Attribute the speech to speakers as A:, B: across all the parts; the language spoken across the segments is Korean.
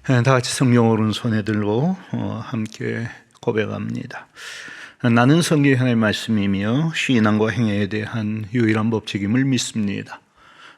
A: 다 같이 성경 오른손에 들고 함께 고백합니다. 나는 성경의 하나님의 말씀이며 신앙과 행위에 대한 유일한 법칙임을 믿습니다.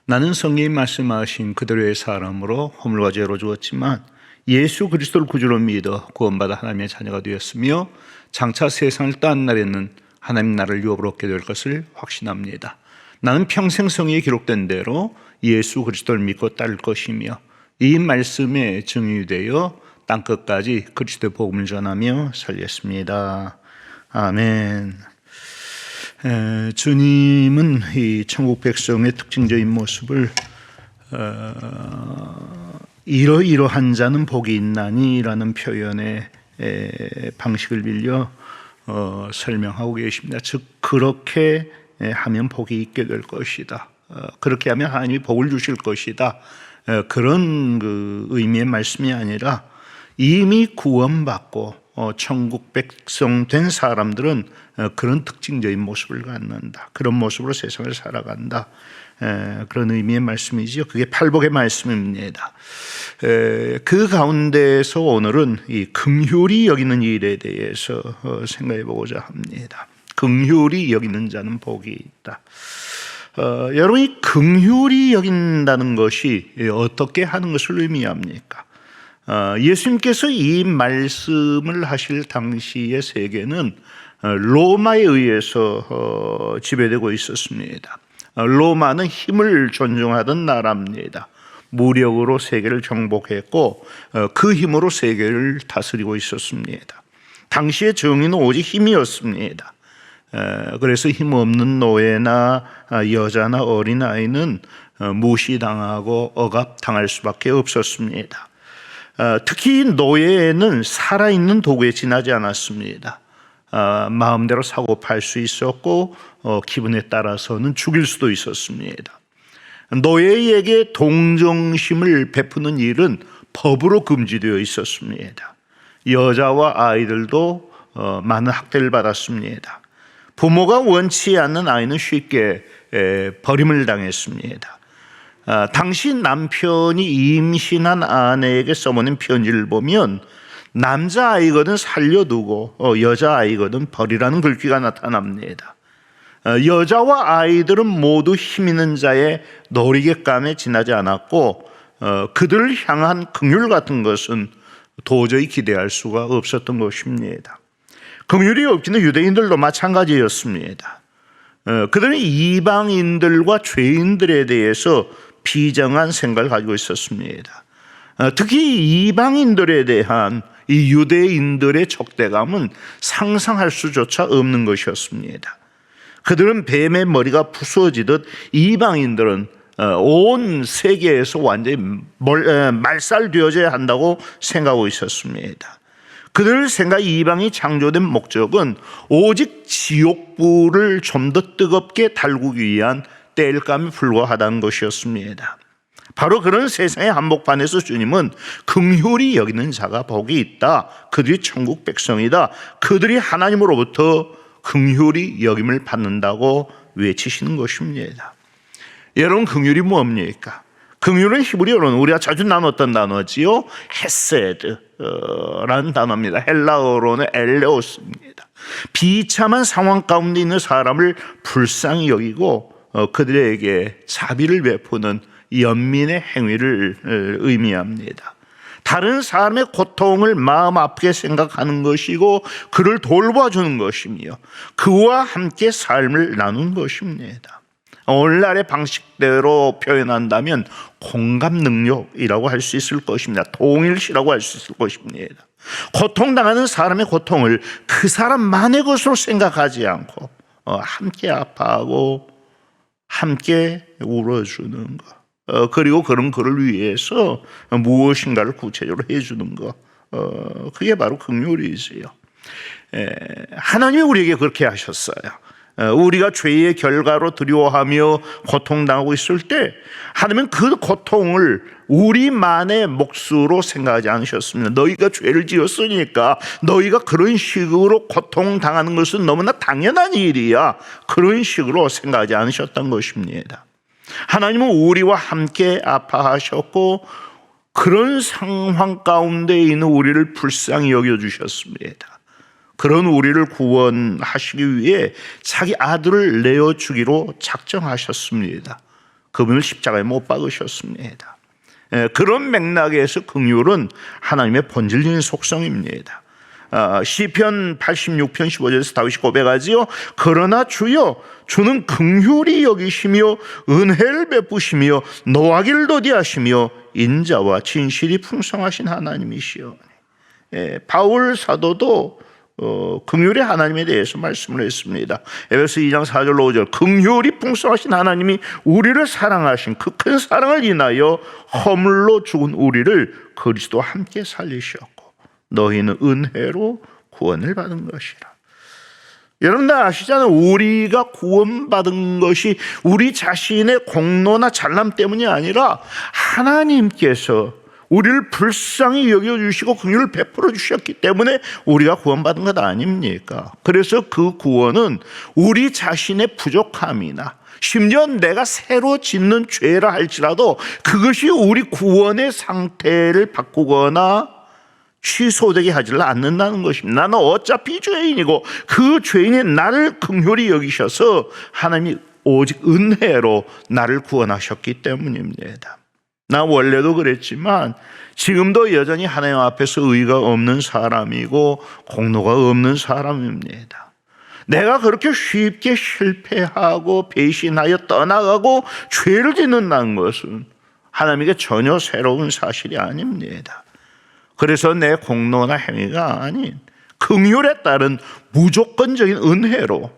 A: 나는 성경이 말씀하신 그대로의 사람으로 허물과 죄로 죽었지만 예수 그리스도를 구주로 믿어 구원받아 하나님의 자녀가 되었으며 장차 세상을 떠난 날에는 하나님 나라를 유업으로 얻게 될 것을 확신합니다. 나는 평생 성경에 기록된 대로 예수 그리스도를 믿고 따를 것이며 이 말씀에 증유되어 땅끝까지 그리스도의 복음을 전하며 살겠습니다. 아멘. 주님은 이 천국 백성의 특징적인 모습을 이러이러한 자는 복이 있나니라는 표현의 방식을 빌려 설명하고 계십니다. 즉 그렇게 하면 복이 있게 될 것이다. 그렇게 하면 하나님이 복을 주실 것이다. 그런 의미의 말씀이 아니라 이미 구원받고 천국 백성 된 사람들은 그런 특징적인 모습을 갖는다. 그런 모습으로 세상을 살아간다. 그런 의미의 말씀이지요. 그게 팔복의 말씀입니다. 그 가운데서 오늘은 이 긍휼히 여기는 일에 대해서 생각해 보고자 합니다. 긍휼히 여기는 자는 복이 있다. 여러분, 이 긍휼히 여긴다는 것이 어떻게 하는 것을 의미합니까? 예수님께서 이 말씀을 하실 당시의 세계는 로마에 의해서 지배되고 있었습니다. 로마는 힘을 존중하던 나라입니다. 무력으로 세계를 정복했고 그 힘으로 세계를 다스리고 있었습니다. 당시의 정의는 오직 힘이었습니다. 그래서 힘없는 노예나 여자나 어린아이는 무시당하고 억압당할 수밖에 없었습니다. 특히 노예는 살아있는 도구에 지나지 않았습니다. 마음대로 사고 팔 수 있었고 기분에 따라서는 죽일 수도 있었습니다. 노예에게 동정심을 베푸는 일은 법으로 금지되어 있었습니다. 여자와 아이들도 많은 학대를 받았습니다. 부모가 원치 않는 아이는 쉽게 버림을 당했습니다. 당시 남편이 임신한 아내에게 써보낸 편지를 보면 남자아이거든 살려두고 여자아이거든 버리라는 글귀가 나타납니다. 여자와 아이들은 모두 힘 있는 자의 놀이객감에 지나지 않았고 그들을 향한 긍휼 같은 것은 도저히 기대할 수가 없었던 것입니다. 긍휼이 없기는 유대인들도 마찬가지였습니다. 그들은 이방인들과 죄인들에 대해서 비정한 생각을 가지고 있었습니다. 특히 이방인들에 대한 이 유대인들의 적대감은 상상할 수조차 없는 것이었습니다. 그들은 뱀의 머리가 부서지듯 이방인들은 온 세계에서 완전히 말살되어져야 한다고 생각하고 있었습니다. 그들 생각 이방이 창조된 목적은 오직 지옥불을 좀 더 뜨겁게 달구기 위한 땔감에 불과하다는 것이었습니다. 바로 그런 세상의 한복판에서 주님은 긍휼히 여기는 자가 복이 있다. 그들이 천국 백성이다. 그들이 하나님으로부터 긍휼히 여김을 받는다고 외치시는 것입니다. 여러분, 긍휼이 뭡니까? 긍휼은 히브리어로는 우리가 자주 나눴던 단어지요, 헤세드라는 단어입니다. 헬라어로는 엘레오스입니다. 비참한 상황 가운데 있는 사람을 불쌍히 여기고 그들에게 자비를 베푸는 연민의 행위를 의미합니다. 다른 사람의 고통을 마음 아프게 생각하는 것이고 그를 돌봐주는 것이며 그와 함께 삶을 나눈 것입니다. 오늘날의 방식대로 표현한다면 공감 능력이라고 할 수 있을 것입니다. 동일시라고 할 수 있을 것입니다. 고통당하는 사람의 고통을 그 사람만의 것으로 생각하지 않고 함께 아파하고 함께 울어주는 것, 그리고 그런 그를 위해서 무엇인가를 구체적으로 해주는 것, 그게 바로 긍휼이지요. 하나님이 우리에게 그렇게 하셨어요. 우리가 죄의 결과로 두려워하며 고통당하고 있을 때 하나님은 그 고통을 우리만의 몫으로 생각하지 않으셨습니다. 너희가 죄를 지었으니까 너희가 그런 식으로 고통당하는 것은 너무나 당연한 일이야, 그런 식으로 생각하지 않으셨던 것입니다. 하나님은 우리와 함께 아파하셨고 그런 상황 가운데 있는 우리를 불쌍히 여겨주셨습니다. 그런 우리를 구원하시기 위해 자기 아들을 내어주기로 작정하셨습니다. 그분을 십자가에 못 박으셨습니다. 그런 맥락에서 긍휼은 하나님의 본질적인 속성입니다. 시편 86편 15절에서 다윗이 고백하지요. 그러나 주여, 주는 긍휼히 여기시며 은혜를 베푸시며 노하기를 더디하시며 인자와 진실이 풍성하신 하나님이시여. 바울 사도도 긍휼의 하나님에 대해서 말씀을 했습니다. 에베소 2장 4절 5절 긍휼이 풍성하신 하나님이 우리를 사랑하신 그 큰 사랑을 인하여 허물로 죽은 우리를 그리스도와 함께 살리셨고 너희는 은혜로 구원을 받은 것이라. 여러분 다 아시잖아요. 우리가 구원받은 것이 우리 자신의 공로나 잘남 때문이 아니라 하나님께서 우리를 불쌍히 여겨주시고 긍휼을 베풀어 주셨기 때문에 우리가 구원받은 것 아닙니까? 그래서 그 구원은 우리 자신의 부족함이나 심지어 내가 새로 짓는 죄라 할지라도 그것이 우리 구원의 상태를 바꾸거나 취소되게 하지를 않는다는 것입니다. 나는 어차피 죄인이고 그 죄인이 나를 긍휼히 여기셔서 하나님이 오직 은혜로 나를 구원하셨기 때문입니다. 나 원래도 그랬지만 지금도 여전히 하나님 앞에서 의가 없는 사람이고 공로가 없는 사람입니다. 내가 그렇게 쉽게 실패하고 배신하여 떠나가고 죄를 짓는다는 것은 하나님에게 전혀 새로운 사실이 아닙니다. 그래서 내 공로나 행위가 아닌 긍휼에 따른 무조건적인 은혜로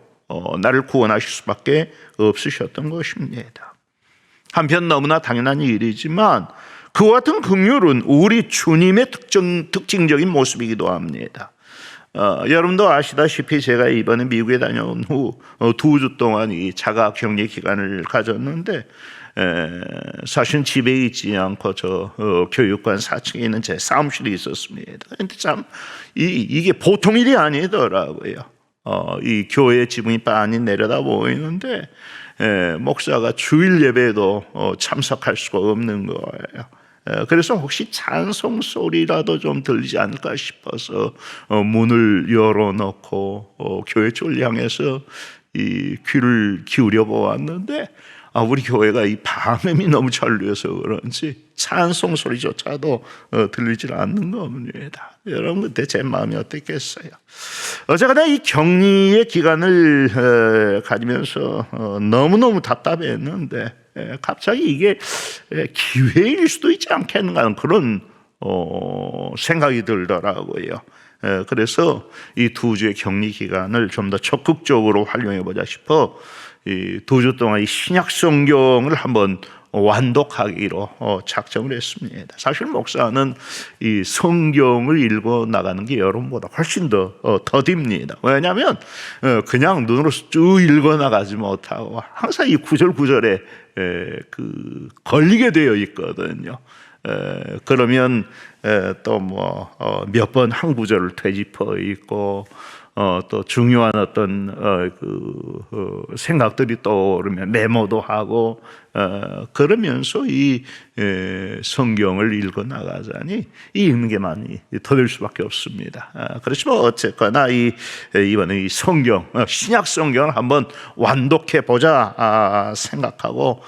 A: 나를 구원하실 수밖에 없으셨던 것입니다. 한편 너무나 당연한 일이지만 그와 같은 긍휼은 우리 주님의 특징적인 모습이기도 합니다. 여러분도 아시다시피 제가 이번에 미국에 다녀온 후 2주 동안 이 자가 격리 기간을 가졌는데 사실 집에 있지 않고 저 교육관 4층에 있는 제 사무실에 있었습니다. 그런데 참 이게 보통 일이 아니더라고요. 이 교회 지붕이 빤히 내려다 보이는데 목사가 주일 예배에도 참석할 수가 없는 거예요. 그래서 혹시 찬송 소리라도 좀 들리지 않을까 싶어서 문을 열어놓고 교회 쪽을 향해서 이 귀를 기울여 보았는데 우리 교회가 이 방음이 너무 절려서 그런지 찬송 소리조차도 들리질 않는 겁니다. 여러분 그때 제 마음이 어땠겠어요? 어쨌거나 이 격리의 기간을 가지면서 너무너무 답답했는데 갑자기 이게 기회일 수도 있지 않겠는가 하는 그런 생각이 들더라고요. 그래서 이 2주의 격리 기간을 좀 더 적극적으로 활용해 보자 싶어 이 2주 동안 이 신약 성경을 한번 완독하기로 작정을 했습니다. 사실 목사는 이 성경을 읽어 나가는 게 여러분보다 훨씬 더 더딥니다. 왜냐하면 그냥 눈으로 쭉 읽어 나가지 못하고 항상 이 구절구절에 걸리게 되어 있거든요. 그러면 또 뭐 몇 번 한 구절을 되짚어 있고 또 중요한 어떤 생각들이 떠오르면 메모도 하고 그러면서 이 성경을 읽어 나가자니 읽는 게 많이 더딜 수밖에 없습니다. 그렇지만 어쨌거나 이번에 이 성경 신약 성경을 한번 완독해 보자 생각하고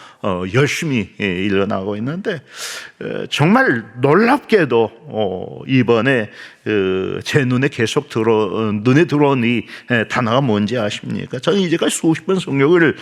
A: 열심히 읽어 나가고 있는데 정말 놀랍게도 이번에 제 눈에 계속 눈에 들어온 이 단어가 뭔지 아십니까? 저는 이제까지 수십 번 성경을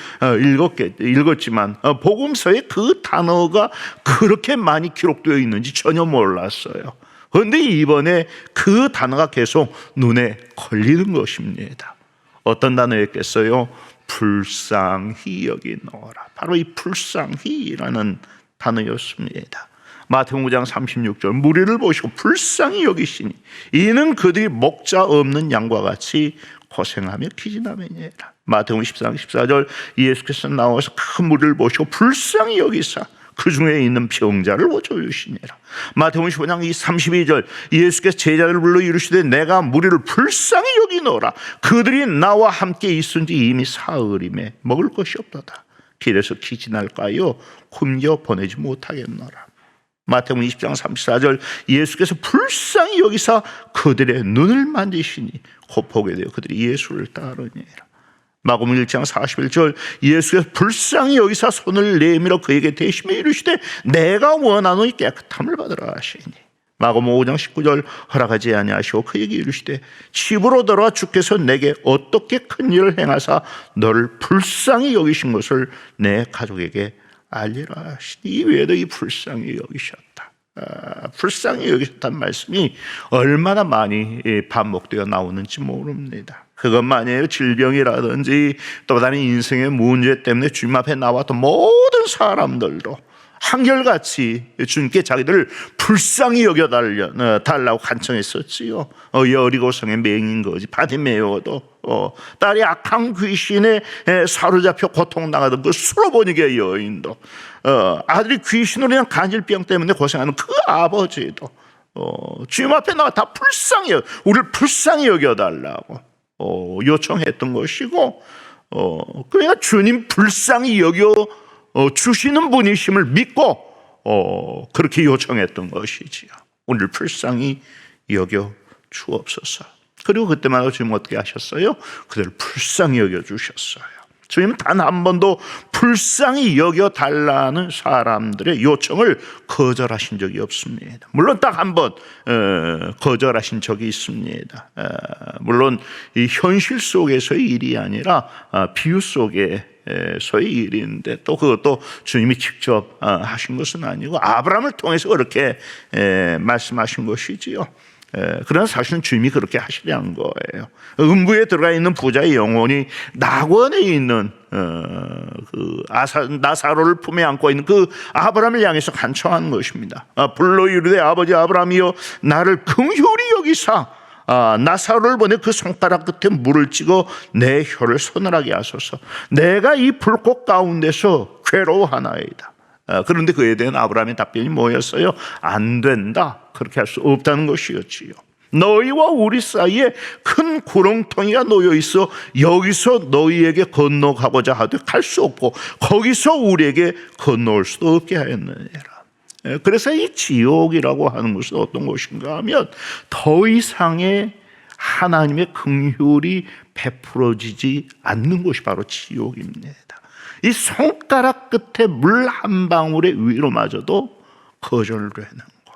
A: 읽었지만 복음서에 그 단어가 그렇게 많이 기록되어 있는지 전혀 몰랐어요. 그런데 이번에 그 단어가 계속 눈에 걸리는 것입니다. 어떤 단어였겠어요? 불쌍히 여기노라. 바로 이 불쌍히라는 단어였습니다. 마태복음 9장 36절 무리를 보시고 불쌍히 여기시니 이는 그들이 목자 없는 양과 같이 고생하며 기진하매니라. 마태복음 14장 14절 예수께서 나와서 큰 무리를 보시고 불쌍히 여기사 그 중에 있는 병자를 고쳐주시니라. 마태복음 15장 32절 예수께서 제자를 불러 이르시되 내가 무리를 불쌍히 여기노라. 그들이 나와 함께 있은 지 이미 사흘임에 먹을 것이 없도다. 길에서 기진할까요? 굶겨 보내지 못하겠노라. 마태복음 20장 34절 예수께서 불쌍히 여기사 그들의 눈을 만지시니 곧 보게 되어 그들이 예수를 따르니라. 마가복음 1장 41절 예수께서 불쌍히 여기사 손을 내밀어 그에게 대시며 이르시되 내가 원하노니 깨끗함을 받으라 하시니. 마가복음 5장 19절 허락하지 아니하시고 그에게 이르시되 집으로 돌아와 주께서 내게 어떻게 큰 일을 행하사 너를 불쌍히 여기신 것을 내 가족에게 알리라 하시니. 이 외에도 이 불쌍히 여기셨다, 불쌍히 여기셨다는 말씀이 얼마나 많이 반복되어 나오는지 모릅니다. 그것만 아니에요. 질병이라든지 또 다른 인생의 문제 때문에 주님 앞에 나왔던 모든 사람들도 한결같이 주님께 자기들을 불쌍히 여겨달라고 간청했었지요. 여리고성의 맹인 거지 바디메오도 딸이 악한 귀신에 사로잡혀 고통당하던 그 수로보니게 여인도 아들이 귀신으로 인한 간질병 때문에 고생하는 그 아버지도 주님 앞에 나와 다 불쌍히 우리를 불쌍히 여겨달라고 요청했던 것이고, 그러니까 주님 불쌍히 여겨 주시는 분이심을 믿고 그렇게 요청했던 것이지요. 오늘 불쌍히 여겨 주옵소서. 그리고 그때마다 주님 어떻게 하셨어요? 그들을 불쌍히 여겨 주셨어요. 주님 단 한 번도 불쌍히 여겨달라는 사람들의 요청을 거절하신 적이 없습니다. 물론 딱 한 번 거절하신 적이 있습니다. 물론 이 현실 속에서의 일이 아니라 비유 속에서의 일인데 또 그것도 주님이 직접 하신 것은 아니고 아브라함을 통해서 그렇게 말씀하신 것이지요. 그러나 사실은 주님이 그렇게 하시려는 거예요. 음부에 들어가 있는 부자의 영혼이 낙원에 있는 그 나사로를 품에 안고 있는 그 아브라함을 향해서 간청하는 것입니다. 불러 이르되 아버지 아브라함이여 나를 긍휼히 여기사 나사로를 보내 그 손가락 끝에 물을 찍어 내 혀를 서늘하게 하소서. 내가 이 불꽃 가운데서 괴로워하나이다. 그런데 그에 대한 아브라함의 답변이 뭐였어요? 안 된다. 그렇게 할 수 없다는 것이었지요. 너희와 우리 사이에 큰 구렁텅이가 놓여 있어 여기서 너희에게 건너가고자 하되 갈 수 없고 거기서 우리에게 건너올 수도 없게 하였느니라. 그래서 이 지옥이라고 하는 것은 어떤 것인가 하면 더 이상의 하나님의 긍휼이 베풀어지지 않는 것이 바로 지옥입니다. 이 손가락 끝에 물 한 방울의 위로마저도 거절되는 것,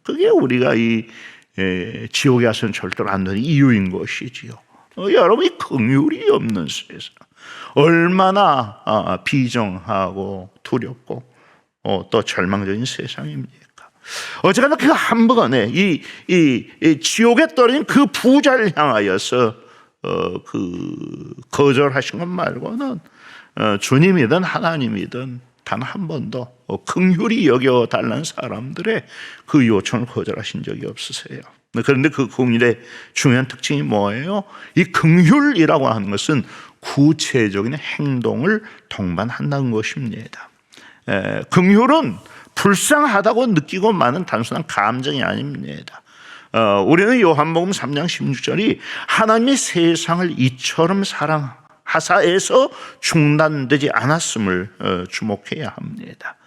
A: 그게 우리가 이 지옥에 가서는 절대로 안 되는 이유인 것이지요. 여러분, 이 긍휼이 없는 세상 얼마나 비정하고 두렵고 또 절망적인 세상입니까? 어쨌거나 그 한 번에 이 지옥에 떨어진 그 부자를 향하여서 그 거절하신 것 말고는 주님이든 하나님이든 단 한 번도 긍휼히 여겨달라는 사람들의 그 요청을 거절하신 적이 없으세요. 그런데 그 긍휼의 중요한 특징이 뭐예요? 이 긍휼이라고 하는 것은 구체적인 행동을 동반한다는 것입니다. 긍휼은 불쌍하다고 느끼고 마는 단순한 감정이 아닙니다. 우리는 요한복음 3장 16절이 하나님이 세상을 이처럼 사랑하사에서 중단되지 않았음을 주목해야 합니다.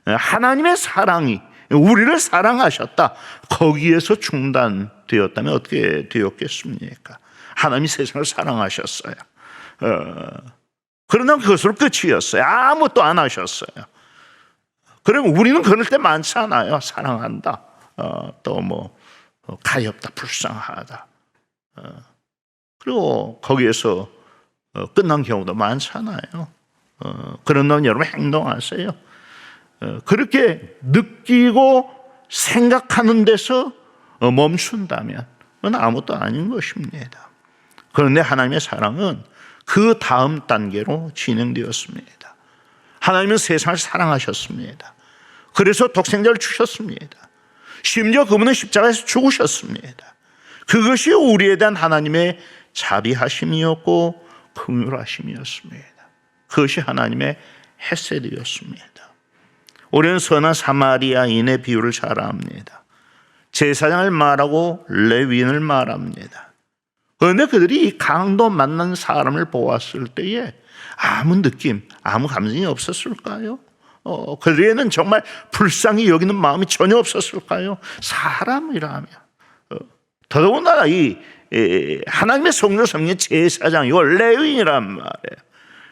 A: 하나님의 사랑이 우리를 사랑하셨다. 거기에서 중단되었다면 어떻게 되었겠습니까? 하나님이 세상을 사랑하셨어요. 그러나 그것으로 끝이었어요. 아무것도 안 하셨어요. 그럼 우리는 그럴 때 많잖아요. 사랑한다. 또 뭐 가엾다, 불쌍하다. 그리고 거기에서 끝난 경우도 많잖아요. 그런 여러분 행동하세요. 그렇게 느끼고 생각하는 데서 멈춘다면 그건 아무것도 아닌 것입니다. 그런데 하나님의 사랑은 그 다음 단계로 진행되었습니다. 하나님은 세상을 사랑하셨습니다. 그래서 독생자를 주셨습니다. 심지어 그분은 십자가에서 죽으셨습니다. 그것이 우리에 대한 하나님의 자비하심이었고 긍휼하심이었습니다. 그것이 하나님의 헤세드였습니다. 우리는 선한 사마리아인의 비유를 잘 압니다. 제사장을 말하고 레위인을 말합니다. 그런데 그들이 이 강도 만난 사람을 보았을 때에 아무 느낌, 아무 감정이 없었을까요? 그들에게는 정말 불쌍히 여기는 마음이 전혀 없었을까요? 사람이라면 더더군다나 이 하나님의 성령을 섬기는 제사장이고 레위인이란 말이에요.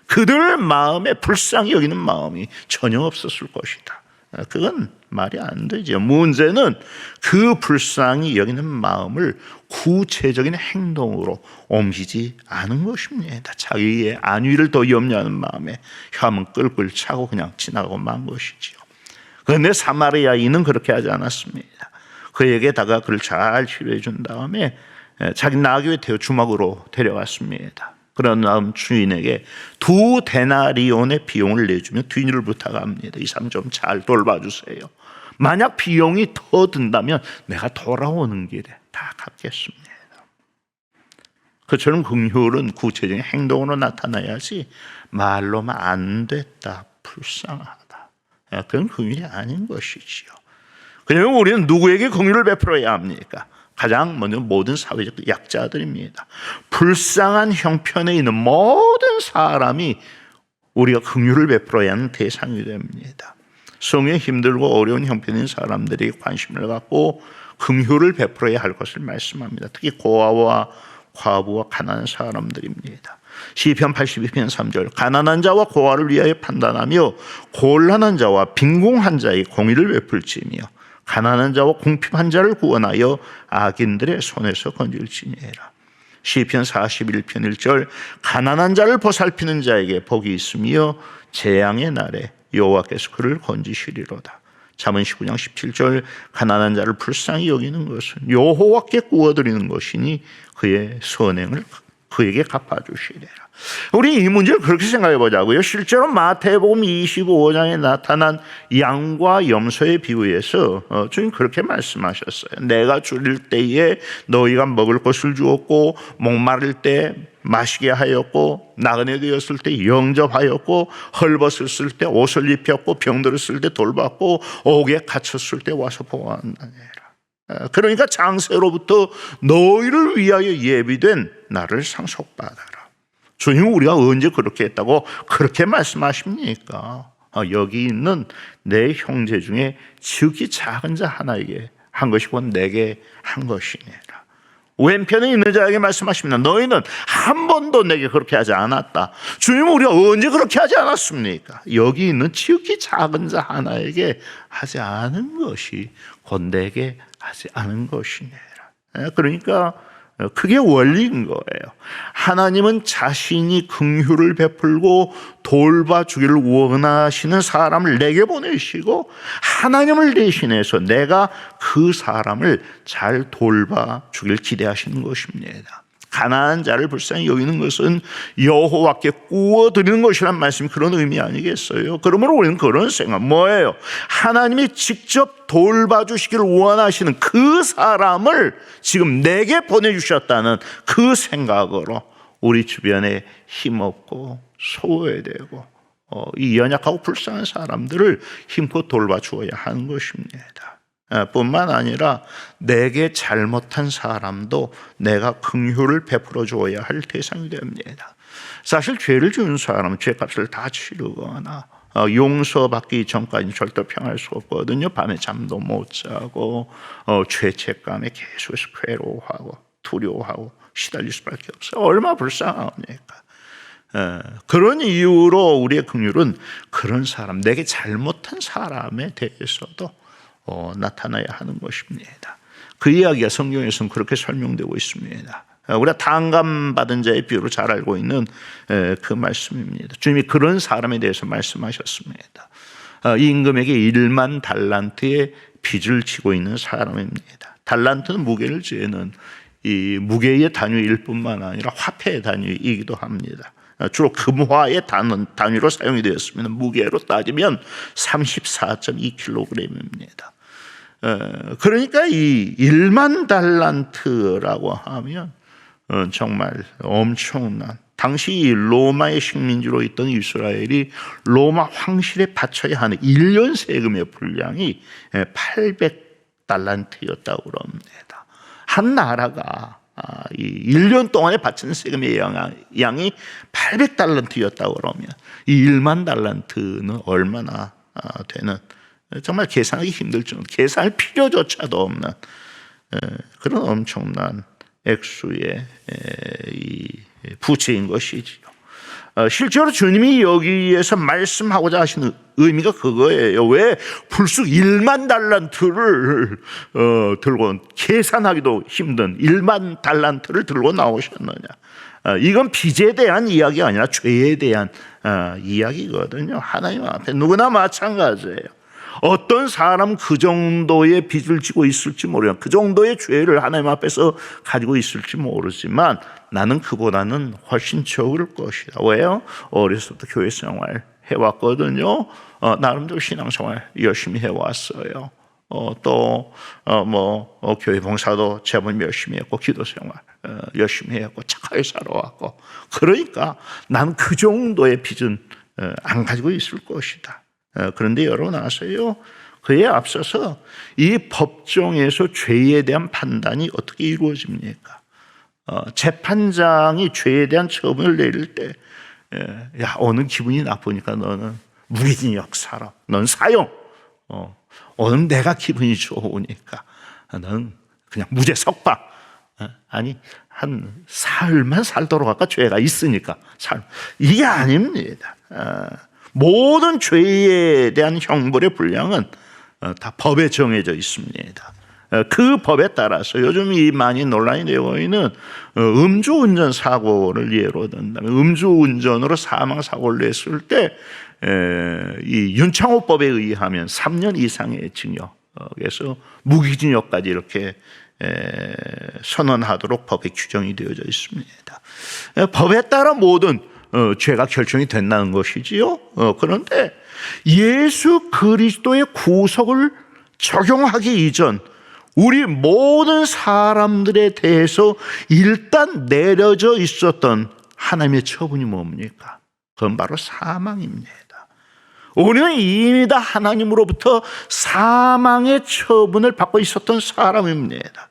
A: 그들 마음에 불쌍히 여기는 마음이 전혀 없었을 것이다. 그건 말이 안 되죠. 문제는 그 불쌍히 여기는 마음을 구체적인 행동으로 옮기지 않은 것입니다. 자기의 안위를 더 염려하는 마음에 혀만 끌끌 차고 그냥 지나가고 만 것이지요. 그런데 사마리아인은 그렇게 하지 않았습니다. 그에게다가 그를 잘 치료해 준 다음에 자기 나귀에 태워 주막으로 데려갔습니다. 그런 다음 주인에게 2데나리온의 비용을 내주며 뒤를 부탁합니다. 이 사람 좀 잘 돌봐주세요. 만약 비용이 더 든다면 내가 돌아오는 길에 다 갚겠습니다. 그처럼 긍휼은 구체적인 행동으로 나타나야지 말로만 안 됐다, 불쌍하다, 그건 긍휼이 아닌 것이지요. 그러면 우리는 누구에게 긍휼을 베풀어야 합니까? 가장 먼저 모든 사회적 약자들입니다. 불쌍한 형편에 있는 모든 사람이 우리가 긍휼을 베풀어야 하는 대상이 됩니다. 성에 힘들고 어려운 형편인 사람들에게 관심을 갖고 긍휼을 베풀어야 할 것을 말씀합니다. 특히 고아와 과부와 가난한 사람들입니다. 시편 82편 3절 가난한 자와 고아를 위하여 판단하며 곤란한 자와 빈궁한 자의 공의를 베풀지며 가난한 자와 궁핍한 자를 구원하여 악인들의 손에서 건질지니라. 시편 41편 1절 가난한 자를 보살피는 자에게 복이 있으며 재앙의 날에 여호와께서 그를 건지시리로다. 잠언 19장 17절 가난한 자를 불쌍히 여기는 것은 여호와께 구워드리는 것이니 그의 선행을 그에게 갚아주시리라. 우리 이 문제를 그렇게 생각해 보자고요. 실제로 마태복음 25장에 나타난 양과 염소의 비유에서 주님 그렇게 말씀하셨어요. 내가 줄일 때에 너희가 먹을 것을 주었고 목마를 때 마시게 하였고 나그네 되었을 때 영접하였고 헐벗었을 때 옷을 입혔고 병들었을 때 돌봤고 옥에 갇혔을 때 와서 보호한다니라. 그러니까 장세로부터 너희를 위하여 예비된 나를 상속받아라. 주님은 우리가 언제 그렇게 했다고 그렇게 말씀하십니까? 여기 있는 내 형제 중에 지극히 작은 자 하나에게 한 것이고 내게 한 것이니라. 왼편에 있는 자에게 말씀하십니다. 너희는 한 번도 내게 그렇게 하지 않았다. 주님은 우리가 언제 그렇게 하지 않았습니까? 여기 있는 지극히 작은 자 하나에게 하지 않은 것이 곧 내게 하지 않은 것이니라. 그러니까 그게 원리인 거예요. 하나님은 자신이 긍휼을 베풀고 돌봐주기를 원하시는 사람을 내게 보내시고 하나님을 대신해서 내가 그 사람을 잘 돌봐주길 기대하시는 것입니다. 가난한 자를 불쌍히 여기는 것은 여호와께 구워드리는 것이란 말씀이 그런 의미 아니겠어요? 그러므로 우리는 그런 생각 뭐예요? 하나님이 직접 돌봐주시기를 원하시는 그 사람을 지금 내게 보내주셨다는 그 생각으로 우리 주변에 힘없고 소외되고 이 연약하고 불쌍한 사람들을 힘껏 돌봐주어야 하는 것입니다. 뿐만 아니라 내게 잘못한 사람도 내가 긍휼을 베풀어 주어야 할 대상이 됩니다. 사실 죄를 지은 사람은 죄값을 다 치르거나 용서받기 전까지는 절대 평할 수 없거든요. 밤에 잠도 못 자고 죄책감에 계속해서 괴로워하고 두려워하고 시달릴 수밖에 없어요. 얼마나 불쌍합니까? 그런 이유로 우리의 긍휼은 그런 사람, 내게 잘못한 사람에 대해서도 나타나야 하는 것입니다. 그 이야기가 성경에서는 그렇게 설명되고 있습니다. 우리가 탕감받은 자의 비유로 잘 알고 있는 그 말씀입니다. 주님이 그런 사람에 대해서 말씀하셨습니다. 임금에게 1만 달란트의 빚을 지고 있는 사람입니다. 달란트는 무게를 재는 이 무게의 단위일 뿐만 아니라 화폐의 단위이기도 합니다. 주로 금화의 단위로 사용이 되었으면 무게로 따지면 34.2kg입니다. 그러니까 이 1만 달란트라고 하면 정말 엄청난, 당시 로마의 식민지로 있던 이스라엘이 로마 황실에 바쳐야 하는 1년 세금의 분량이 800달란트였다고 그럽니다. 한 나라가 이 1년 동안에 바치는 세금의 양이 800달란트였다고 그러면 이 1만 달란트는 얼마나 되는, 정말 계산하기 힘들 정도, 계산할 필요조차도 없는 그런 엄청난 액수의 이 부채인 것이지요. 실제로 주님이 여기에서 말씀하고자 하시는 의미가 그거예요. 왜 불쑥 1만 달란트를 들고, 계산하기도 힘든 1만 달란트를 들고 나오셨느냐. 이건 빚에 대한 이야기가 아니라 죄에 대한 이야기거든요. 하나님 앞에 누구나 마찬가지예요. 어떤 사람 그 정도의 빚을 지고 있을지 모르요. 그 정도의 죄를 하나님 앞에서 가지고 있을지 모르지만 나는 그보다는 훨씬 적을 것이다. 왜요? 어렸을 때 교회 생활 해왔거든요. 나름대로 신앙생활 열심히 해왔어요. 교회 봉사도 제법 열심히 했고, 기도 생활 열심히 했고, 착하게 살아왔고, 그러니까 나는 그 정도의 빚은 안 가지고 있을 것이다. 그런데 여러분 아세요? 그에 앞서서 이 법정에서 죄에 대한 판단이 어떻게 이루어집니까? 재판장이 죄에 대한 처분을 내릴 때, 야, 오늘 기분이 나쁘니까 너는 무기징역 살아, 넌 사형. 오늘 내가 기분이 좋으니까 너는 그냥 무죄 석방. 아니, 한 사흘만 살도록 할까? 죄가 있으니까. 이게 아닙니다. 모든 죄에 대한 형벌의 분량은 다 법에 정해져 있습니다. 그 법에 따라서 요즘 이 많이 논란이 되고 있는 음주운전 사고를 예로 든다면, 음주운전으로 사망사고를 냈을 때 이 윤창호법에 의하면 3년 이상의 징역에서 무기징역까지 이렇게 선언하도록 법에 규정이 되어져 있습니다. 법에 따라 모든 죄가 결정이 된다는 것이지요. 그런데 예수 그리스도의 구속을 적용하기 이전 우리 모든 사람들에 대해서 일단 내려져 있었던 하나님의 처분이 뭡니까? 그건 바로 사망입니다. 우리는 이미 다 하나님으로부터 사망의 처분을 받고 있었던 사람입니다.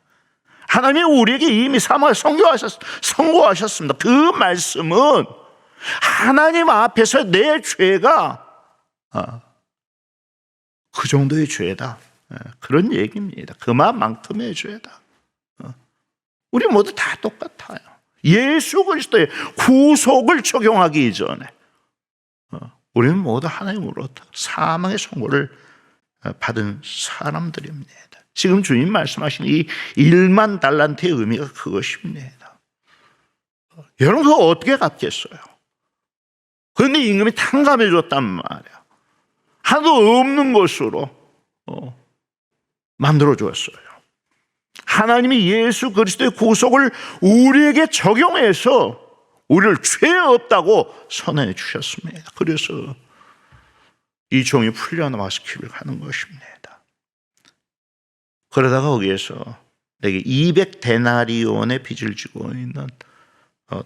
A: 하나님이 우리에게 이미 사망을 선고하셨습니다. 그 말씀은 하나님 앞에서 내 죄가 그 정도의 죄다, 그런 얘기입니다. 그만큼의 죄다. 우리 모두 다 똑같아요. 예수 그리스도의 구속을 적용하기 이전에 우리는 모두 하나님으로부터 사망의 선고를 받은 사람들입니다. 지금 주님 말씀하신 이 1만 달란트의 의미가 그것입니다. 여러분, 그거 어떻게 갚겠어요? 그런데 임금이 탕감해 줬단 말이야. 하나도 없는 것으로 만들어 주었어요. 하나님이 예수 그리스도의 구속을 우리에게 적용해서 우리를 죄 없다고 선언해 주셨습니다. 그래서 이 종이 풀려나와서 길을 가는 것입니다. 그러다가 거기에서 내게 200데나리온의 빚을 지고 있는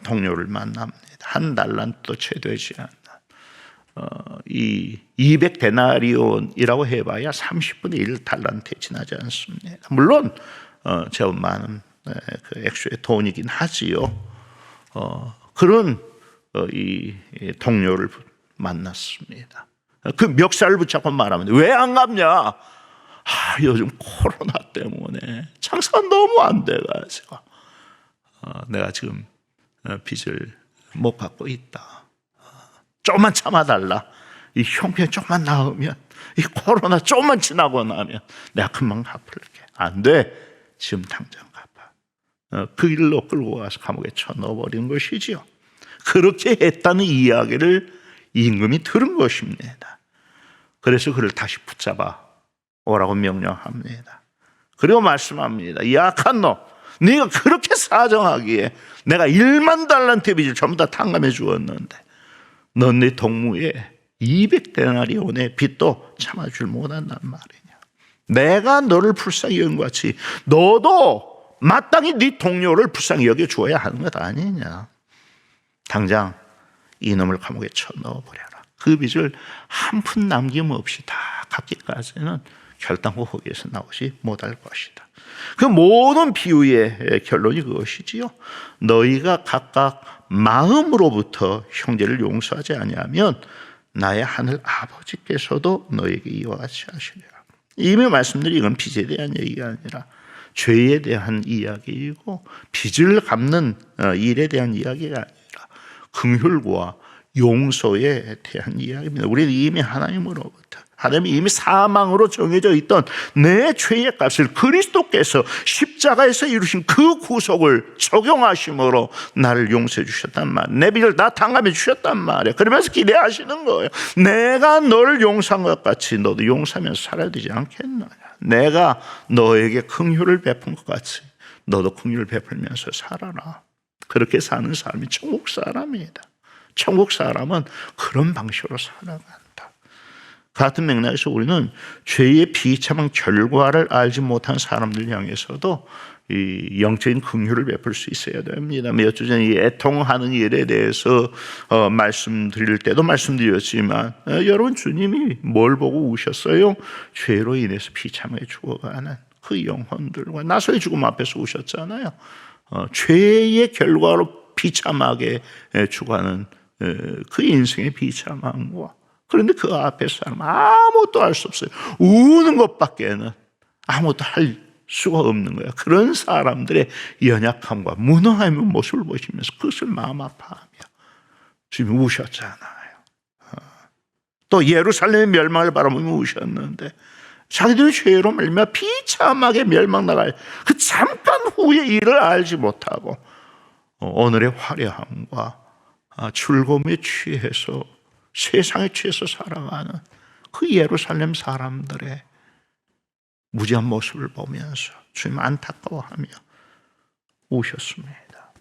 A: 동료를 만납니다. 한 달란트도 채 되지 않는, 이 200데나리온이라고 해봐야 30분의 1달란트에 지나지 않습니다. 물론 제법 많은 그 액수의 돈이긴 하지요. 그런 이 동료를 만났습니다. 그 멱살을 붙잡고 말하면, 왜 안 갚냐? 요즘 코로나 때문에 장사가 너무 안 돼가지고 내가 지금 빚을 못 갚고 있다. 조금만 참아달라. 이 형편이 조금만 나으면, 이 코로나 조금만 지나고 나면 내가 금방 갚을게. 안 돼. 지금 당장 갚아. 그 일로 끌고 가서 감옥에 쳐넣어버린 것이지요. 그렇게 했다는 이야기를 임금이 들은 것입니다. 그래서 그를 다시 붙잡아 오라고 명령합니다. 그리고 말씀합니다. 약한 놈, 네가 그렇게 사정하기에 내가 1만 달란트 빚을 전부 다 탕감해 주었는데 넌 네 동무에 200데나리온의 빚도 참아줄 못한단 말이냐. 내가 너를 불쌍히 여긴 것 같이 너도 마땅히 네 동료를 불쌍히 여겨주어야 하는 것 아니냐. 당장 이놈을 감옥에 쳐넣어버려라. 그 빚을 한 푼 남김없이 다 갚기까지는 결단코 거기에서 나오지 못할 것이다. 그 모든 비유의 결론이 그것이지요. 너희가 각각 마음으로부터 형제를 용서하지 아니하면 나의 하늘 아버지께서도 너에게 이와 같이 하시리라. 이미 말씀드린 이건 빚에 대한 얘기가 아니라 죄에 대한 이야기이고 빚을 갚는 일에 대한 이야기가 아니라 긍휼과 용서에 대한 이야기입니다. 우리는 이미 하나님이 이미 사망으로 정해져 있던 내 죄의 값을 그리스도께서 십자가에서 이루신 그 구속을 적용하심으로 나를 용서해 주셨단 말이에요. 내 빚을 다 탕감해 주셨단 말이에요. 그러면서 기대하시는 거예요. 내가 너를 용서한 것 같이 너도 용서하면서 살아야 되지 않겠느냐. 내가 너에게 긍휼을 베푼 것 같이 너도 긍휼을 베풀면서 살아라. 그렇게 사는 사람이 천국 사람이다. 천국 사람은 그런 방식으로 살아간다. 같은 맥락에서 우리는 죄의 비참한 결과를 알지 못한 사람들 향해서도 이 영적인 긍휼을 베풀 수 있어야 됩니다. 몇 주 전에 이 애통하는 일에 대해서 말씀드릴 때도 말씀드렸지만 여러분, 주님이 뭘 보고 우셨어요? 죄로 인해서 비참하게 죽어가는 그 영혼들과 나서의 죽음 앞에서 우셨잖아요. 죄의 결과로 비참하게 죽어가는 그 인생의 비참함과, 그런데 그 앞에서 사람 아무것도 할 수 없어요. 우는 것밖에는 아무것도 할 수가 없는 거예요. 그런 사람들의 연약함과 무능함의 모습을 보시면서 그것을 마음 아파하며 지금 우셨잖아요. 또 예루살렘의 멸망을 바라보며 우셨는데 자기들의 죄로 말미암아 비참하게 멸망 나갈 그 잠깐 후의 일을 알지 못하고 오늘의 화려함과 즐거움에 취해서 세상에 취해서 살아가는 그 예루살렘 사람들의 무지한 모습을 보면서 주님 안타까워하며 우셨습니다.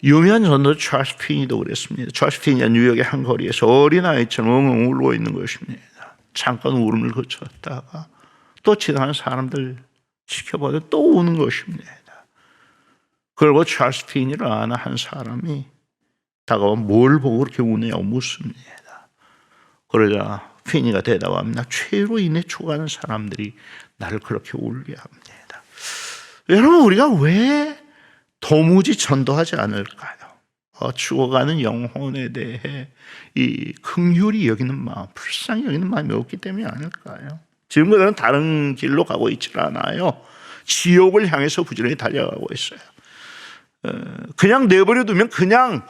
A: 유명한 전도 찰스 피니도 그랬습니다. 찰스 피니가 뉴욕의 한 거리에서 어린아이처럼 엉엉 울고 있는 것입니다. 잠깐 울음을 그쳤다가 또 지나가는 사람들 지켜보다 또 우는 것입니다. 그리고 찰스 피니를 아는 한 사람이 다가와 뭘 보고 그렇게 우느냐고 묻습니다. 그러자 피니가 대답합니다. 죄로 인해 죽어가는 사람들이 나를 그렇게 울게 합니다. 여러분, 우리가 왜 도무지 전도하지 않을까요? 죽어가는 영혼에 대해 이 긍휼히 여기는 마음, 불쌍히 여기는 마음이 없기 때문이 아닐까요? 지금 그들은 다른 길로 가고 있지 않아요. 지옥을 향해서 부지런히 달려가고 있어요. 그냥 내버려 두면 그냥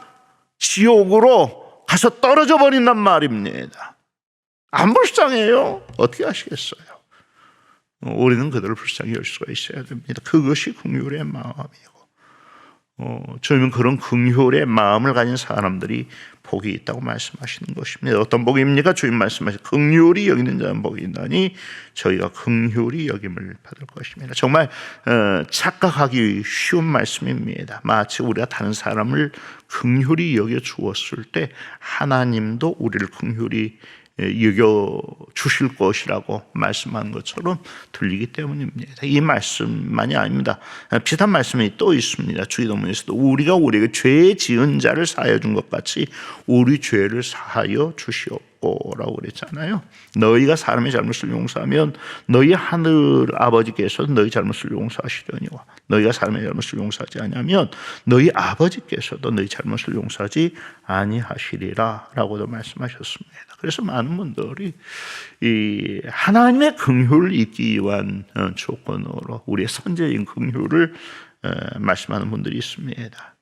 A: 지옥으로 가서 떨어져 버린단 말입니다. 안 불쌍해요? 어떻게 하시겠어요? 우리는 그들을 불쌍히 열 수가 있어야 됩니다. 그것이 긍휼의 마음이고, 저희는 그런 긍휼의 마음을 가진 사람들이 복이 있다고 말씀하시는 것입니다. 어떤 복입니까? 주님 말씀하신 긍휼히 여기는 자는 복이 있나니 저희가 긍휼히 여김을 받을 것입니다. 정말 착각하기 쉬운 말씀입니다. 마치 우리가 다른 사람을 긍휼히 여겨 주었을 때 하나님도 우리를 긍휼히 여겨 주실 것이라고 말씀한 것처럼 들리기 때문입니다. 이 말씀만이 아닙니다. 비슷한 말씀이 또 있습니다. 주기도문에서도 우리가 우리에게 죄 지은 자를 사하여 준 것 같이 우리 죄를 사하여 주시옵고라고 그랬잖아요. 너희가 사람의 잘못을 용서하면 너희 하늘 아버지께서도 너희 잘못을 용서하시려니와 너희가 사람의 잘못을 용서하지 아니하면 너희 아버지께서도 너희 잘못을 용서하지 아니하시리라 라고도 말씀하셨습니다. 그래서 많은 분들이 이 하나님의 긍휼을 잊기 위한 조건으로 우리의 선제인 긍휼을 말씀하는 분들이 있습니다.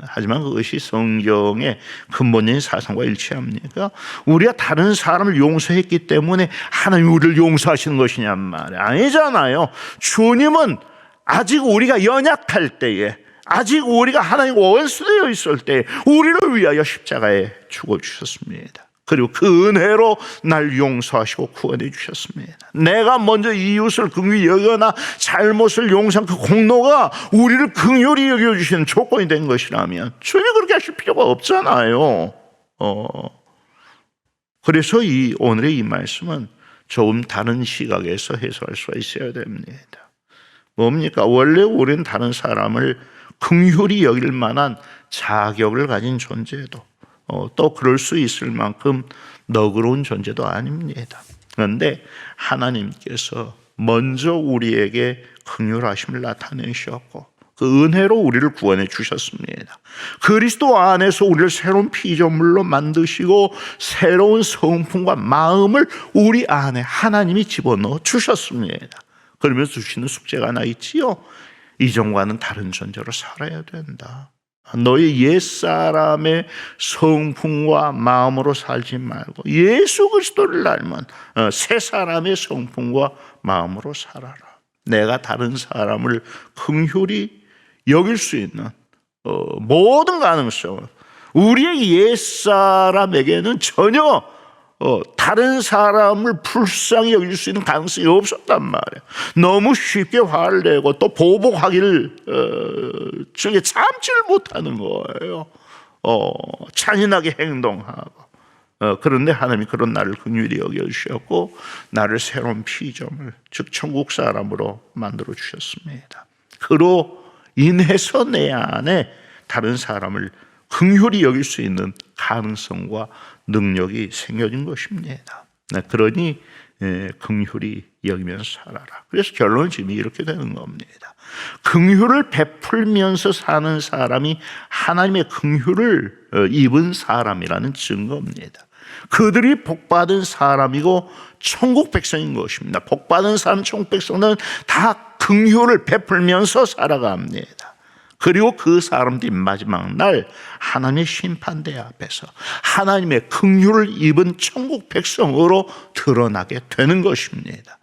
A: 하지만 그것이 성경의 근본적인 사상과 일치합니까? 우리가 다른 사람을 용서했기 때문에 하나님이 우리를 용서하시는 것이냔 말이에요. 아니잖아요. 주님은 아직 우리가 연약할 때에, 아직 우리가 하나님과 원수되어 있을 때 우리를 위하여 십자가에 죽어주셨습니다. 그리고 그 은혜로 날 용서하시고 구원해 주셨습니다. 내가 먼저 이웃을 긍휼히 여기거나 잘못을 용서한 그 공로가 우리를 긍휼히 여겨주시는 조건이 된 것이라면 주님이 그렇게 하실 필요가 없잖아요. 그래서 오늘의 이 말씀은 조금 다른 시각에서 해석할 수가 있어야 됩니다. 뭡니까? 원래 우리는 다른 사람을 긍휼히 여길 만한 자격을 가진 존재도 또 그럴 수 있을 만큼 너그러운 존재도 아닙니다. 그런데 하나님께서 먼저 우리에게 긍휼하심을 나타내셨고 그 은혜로 우리를 구원해 주셨습니다. 그리스도 안에서 우리를 새로운 피조물로 만드시고 새로운 성품과 마음을 우리 안에 하나님이 집어넣어 주셨습니다. 그러면서 주시는 숙제가 하나 있지요. 이전과는 다른 존재로 살아야 된다. 너의 옛사람의 성품과 마음으로 살지 말고 예수 그리스도를 닮은 새 사람의 성품과 마음으로 살아라. 내가 다른 사람을 긍휼히 여길 수 있는 모든 가능성을, 우리의 옛사람에게는 전혀 다른 사람을 불쌍히 여길 수 있는 가능성이 없었단 말이에요. 너무 쉽게 화를 내고 또 보복하기를 저게 참지를 못하는 거예요. 잔인하게 행동하고. 그런데 하나님이 그런 나를 긍휼히 여겨주셨고 나를 새로운 피조물, 즉 천국 사람으로 만들어 주셨습니다. 그로 인해서 내 안에 다른 사람을 긍휼히 여길 수 있는 가능성과 능력이 생겨진 것입니다. 그러니 긍휼히 여기면서 살아라. 그래서 결론은 지금 이렇게 되는 겁니다. 긍휼을 베풀면서 사는 사람이 하나님의 긍휼을 입은 사람이라는 증거입니다. 그들이 복받은 사람이고 천국 백성인 것입니다. 복받은 사람, 천국 백성은 다 긍휼을 베풀면서 살아갑니다. 그리고 그 사람들이 마지막 날 하나님의 심판대 앞에서 하나님의 긍휼을 입은 천국 백성으로 드러나게 되는 것입니다.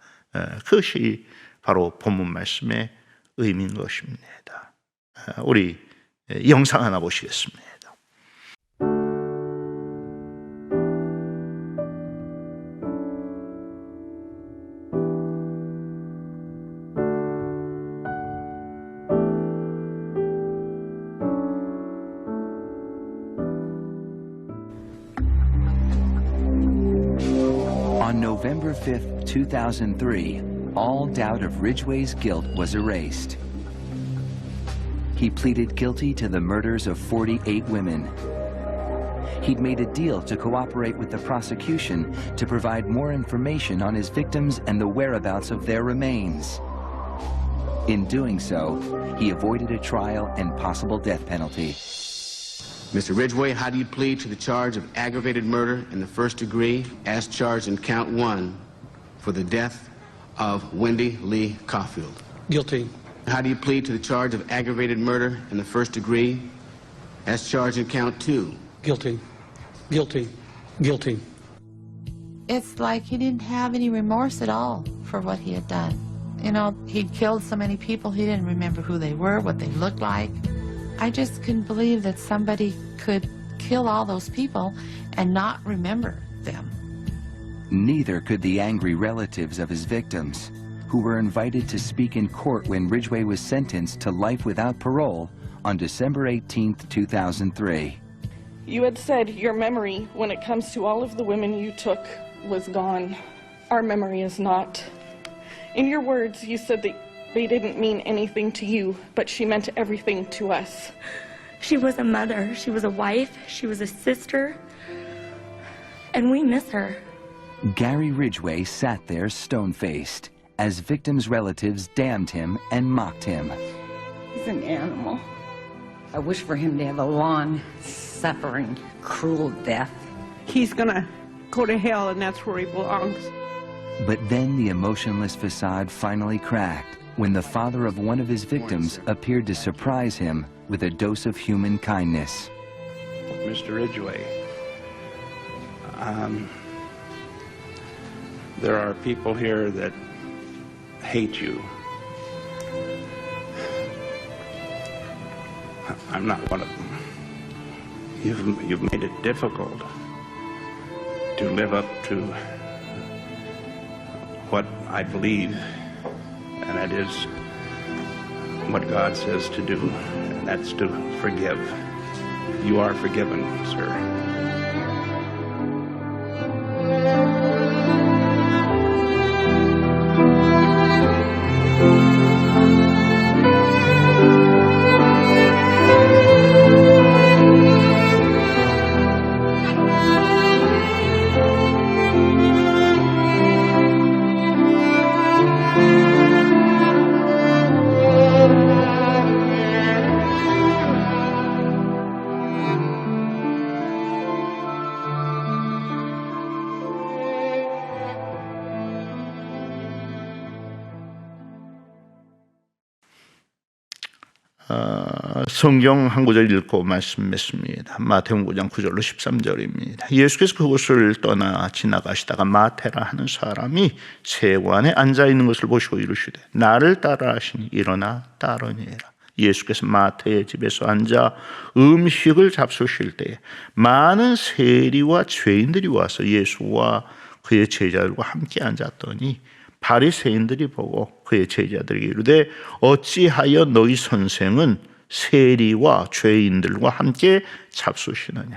A: 그것이 바로 본문 말씀의 의미인 것입니다. 우리 영상 하나 보시겠습니다.
B: On November 5th, 2003, all doubt of Ridgway's guilt was erased. He pleaded guilty to the murders of 48 women. He'd made a deal to cooperate with the prosecution to provide more information on his victims and the whereabouts of their remains. In doing so, he avoided a trial and possible death penalty.
C: Mr. Ridgway, how do you plead to the charge of aggravated murder in the first degree as charged in count 1 for the death of Wendy Lee Caulfield?
D: Guilty.
C: How do you plead to the charge of aggravated murder in the first degree as charged in count 2?
D: Guilty. Guilty. Guilty.
E: It's like he didn't have any remorse at all for what he had done. You know, he'd killed so many people, he didn't remember who they were, what they looked like. I just couldn't believe that somebody could kill all those people and not remember them.
B: Neither could the angry relatives of his victims, who were invited to speak in court when Ridgway was sentenced to life without parole on December 18, 2003.
F: You had said your memory, when it comes to all of the women you took, was gone. Our memory is not. In your words, you said that they didn't mean anything to you, but she meant everything to us.
G: She was a mother, she was a wife, she was a sister, and we miss her.
B: Gary Ridgway sat there stone-faced as victims' relatives damned him and mocked him.
H: He's an animal. I wish for him to have a long, suffering, cruel death.
I: He's gonna go to hell, and that's where he belongs.
B: But then the emotionless facade finally cracked when the father of one of his victims appeared to surprise him with a dose of human kindness.
J: Mr. Ridgway, there are people here that hate you. I'm not one of them. You've made it difficult to live up to what I believe, and that is what God says to do, and that's to forgive. You are forgiven, sir.
A: 성경 한 구절 읽고 말씀 맺습니다. 마태복음 9장 9절로 13절입니다. 예수께서 그곳을 떠나 지나가시다가 마태라 하는 사람이 세관에 앉아있는 것을 보시고 이르시되 나를 따라 하시니 일어나 따르니라. 예수께서 마태의 집에서 앉아 음식을 잡수실 때에 많은 세리와 죄인들이 와서 예수와 그의 제자들과 함께 앉았더니 바리새인들이 보고 그의 제자들에게 이르되 어찌하여 너희 선생은 세리와 죄인들과 함께 잡수시느냐.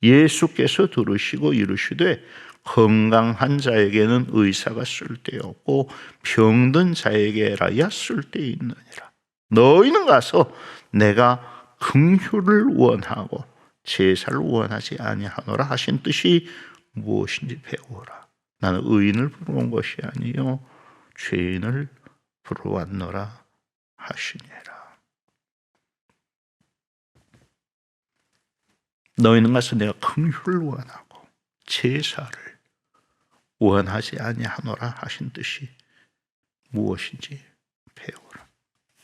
A: 예수께서 들으시고 이르시되 건강한 자에게는 의사가 쓸데없고 병든 자에게라야 쓸데있느니라. 너희는 가서 내가 긍휼을 원하고 제사를 원하지 아니하노라 하신 뜻이 무엇인지 배우라. 나는 의인을 부르러 온 것이 아니요 죄인을 부르러 왔노라 하시니라. 너희는 가서 내가 긍휼을 원하고 제사를 원하지 아니하노라 하신 뜻이 무엇인지 배우라.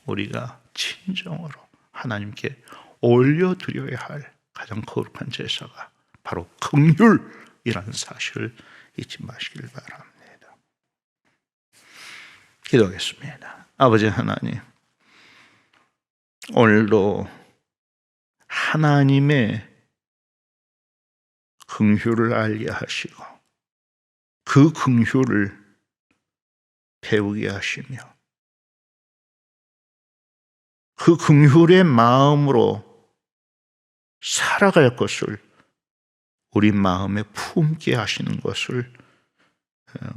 A: 우리가 진정으로 하나님께 올려드려야 할 가장 거룩한 제사가 바로 긍휼이라는 사실을 잊지 마시길 바랍니다. 기도하겠습니다. 아버지 하나님, 오늘도 하나님의 긍휼을 알게 하시고 그 긍휼을 배우게 하시며 그 긍휼의 마음으로 살아갈 것을 우리 마음에 품게 하시는 것을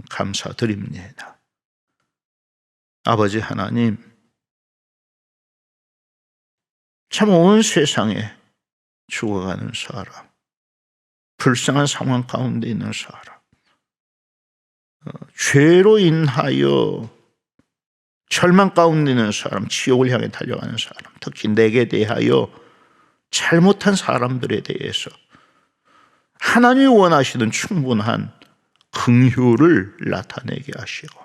A: 감사드립니다. 아버지 하나님, 참 온 세상에 죽어가는 사람, 불쌍한 상황 가운데 있는 사람, 죄로 인하여 절망 가운데 있는 사람, 지옥을 향해 달려가는 사람, 특히 내게 대하여 잘못한 사람들에 대해서 하나님이 원하시는 충분한 긍휼을 나타내게 하시고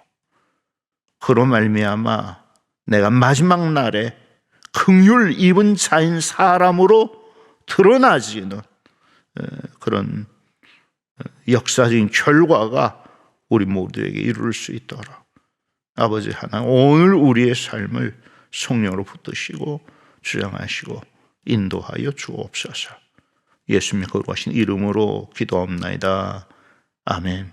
A: 그로 말미암아 내가 마지막 날에 긍휼 입은 자인 사람으로 드러나지는 그런 역사적인 결과가 우리 모두에게 이룰 수 있도록 아버지 하나님, 오늘 우리의 삶을 성령으로 붙드시고 주장하시고 인도하여 주옵소서. 예수님의 거룩하신 이름으로 기도합나이다. 아멘.